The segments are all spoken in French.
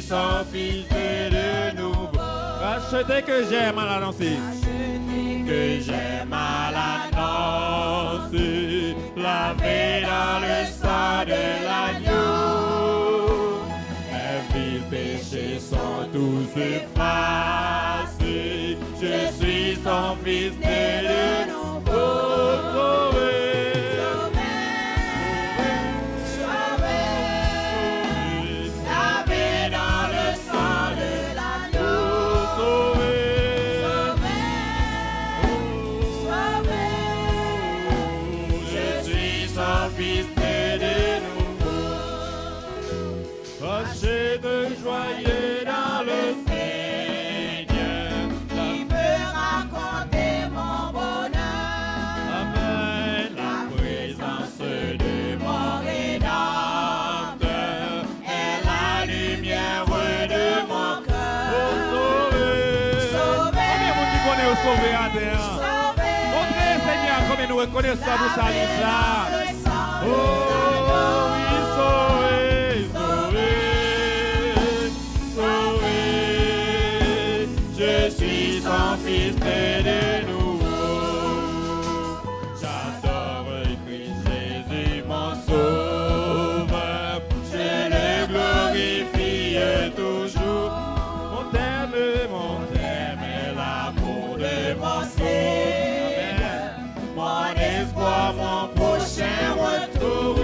son fils de nouveau. Racheté que j'aime à l'annoncer. Que j'aime à l'annoncer. Lavé dans le sang de l'agneau. Mes viles péchés sont tous effacés. Je suis son fils de nouveau. Joyeux dans le Seigneur, qui peut raconter mon bonheur. Amen. La présence de mon Rédempteur est la lumière de mon cœur. Sauvé. Combien de monde qui connaît au sauvé à terre? Sauvé. Montrez Seigneur, combien nous reconnaissons vous salut ça. Oh, oui, sauvé. Son fils de nouveau. J'adore Christ Jésus mon sauveur. Je le glorifie toujours. Mon terme est l'amour de mon Seigneur. Mon espoir, mon prochain retour.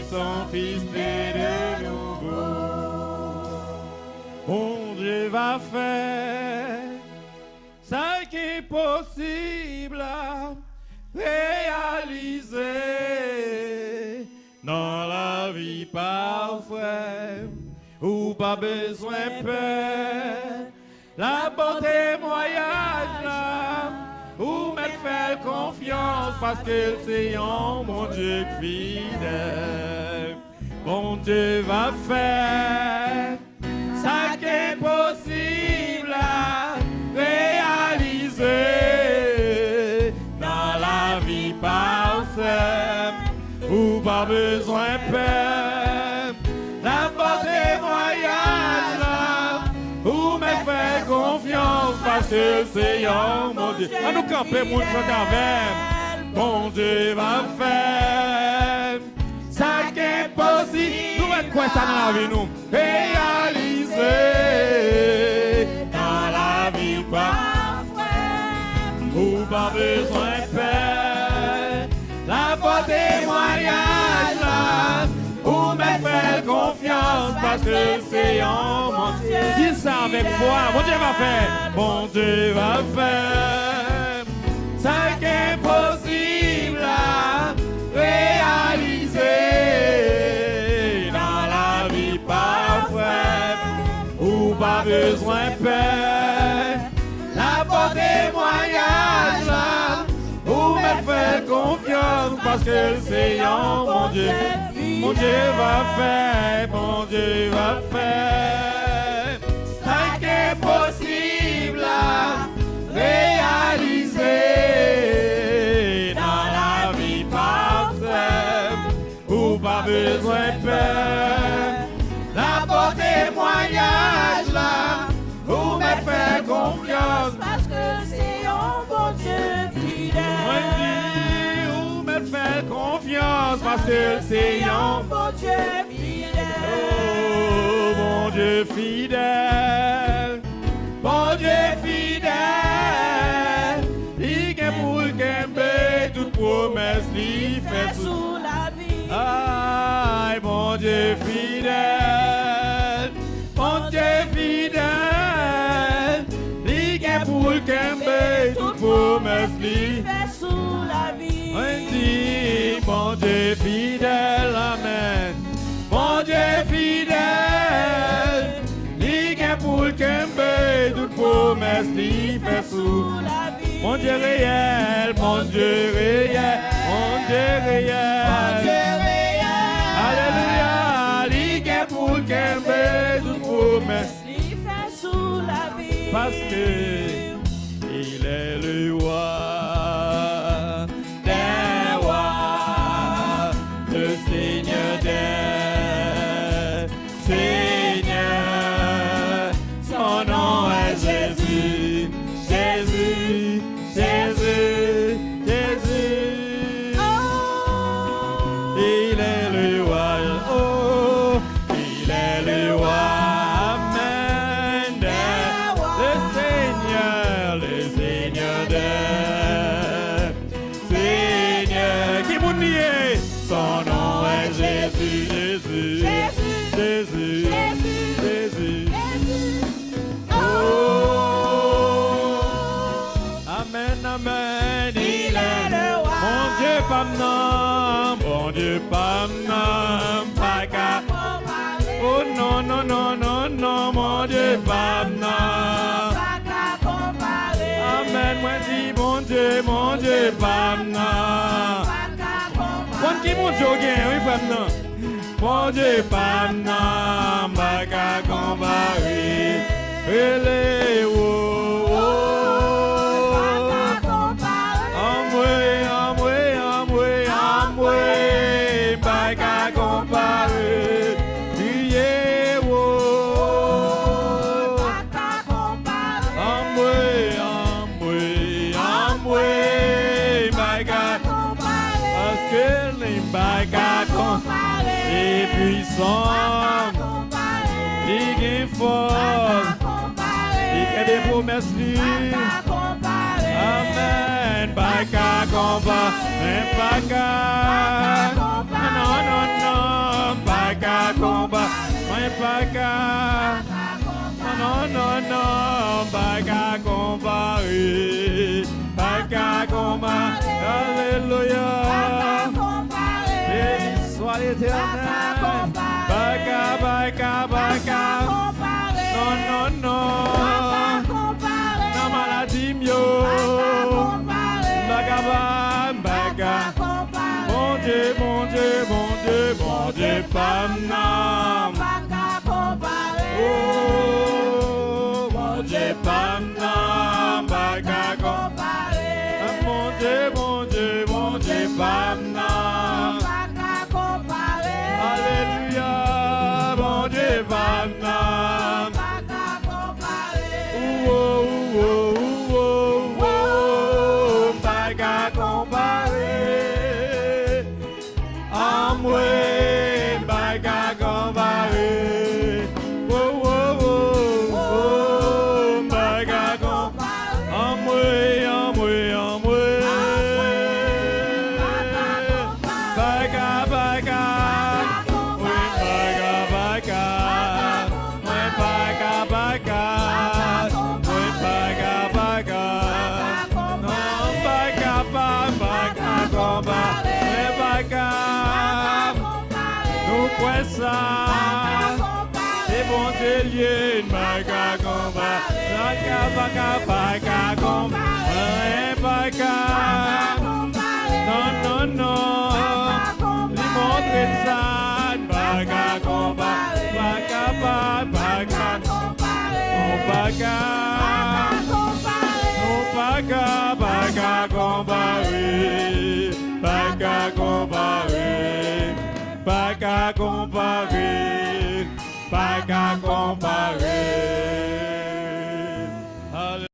Son fils de nouveau. Bon Dieu va faire ce qui est possible à réaliser dans la vie parfaite où pas besoin de peur. La bonne témoignage là où me faire confiance parce que c'est un bon Dieu fidèle. Bon Dieu va faire ça qui est possible à réaliser dans la vie parfaite où pas besoin de peur. La bonne témoignage là où me faire confiance parce que c'est un mon Dieu. À nous camper, mon chanter avec. Mon Dieu va faire ça qui est possible. Nous mettons quoi ça dans la vie, nous? Réaliser dans la vie, ou pas besoin de faire. La foi témoignage là, ou me faire confiance parce que c'est en mon Dieu. Dis ça avec foi, mon Dieu va faire. Mon Dieu va faire ça qui est possible à réaliser dans la vie parfaite, ou pas besoin de faire. La foi témoignage là, ou me faire confiance parce que c'est en mon Dieu. Mon Dieu va faire, mon Dieu va faire ça qui est possible à réaliser dans la vie parfaite, ou pas besoin de faire. La bonne témoignage là, ou me faire confiance parce que c'est un bon Dieu fidèle. Ou me faire confiance parce que c'est un bon Dieu fidèle. Oh, bon Dieu fidèle, bon Dieu fidèle. Il est pour le toute promesse lui fait sous la vie. Aïe, bon Dieu fidèle, bon Dieu fidèle. Il est pour le toute promesse lui fait sous la vie. on dit, bon Dieu fidèle, amen. Bon Dieu fidèle, il est pour le Kembe, toute promesse lui fait sous la vie. Mon Dieu réel, mon Dieu réel, mon Dieu réel. Mon Dieu réel. Alléluia, il est pour le Kembe, toute promesse lui fait sous la vie. parce que il est le roi. Bon Dieu, pas oh non, non, non, non, non, mon Dieu, pas amen, moi dis, mon Dieu, pas quand qui mon Dieu, oui, pas mon Dieu, pas pas comparer, les il est fort, il a des promesses amen, baka combat, baka, non, non, non, baka combat, baka, non, non, non, baka combat, baka combat, alléluia, béni soit l'Éternel. Baka, baka, baka. Non, non, non. Non, maladie, mio. Baka, baka. Mon Dieu, mon Dieu, mon Dieu, mon Dieu, pam, nam. Oh, mon Dieu, pam, nam. Baka, mon Dieu, mon Dieu, mon Dieu, pam, nam. Alléluia, mon Dieu, pam, nam. Oh, oh, oh. quoi ça? C'est bon Dieu, pas qu'à comparer. Pas qu'à comparer. Pas qu'à. Non, non, non. Lui montrer ça. Pas qu'à comparer. Pas qu'à. Pas qu'à comparer. Pas qu'à comparer. Pas qu'à comparer. Pas qu'à comparer. Pas qu'à comparer.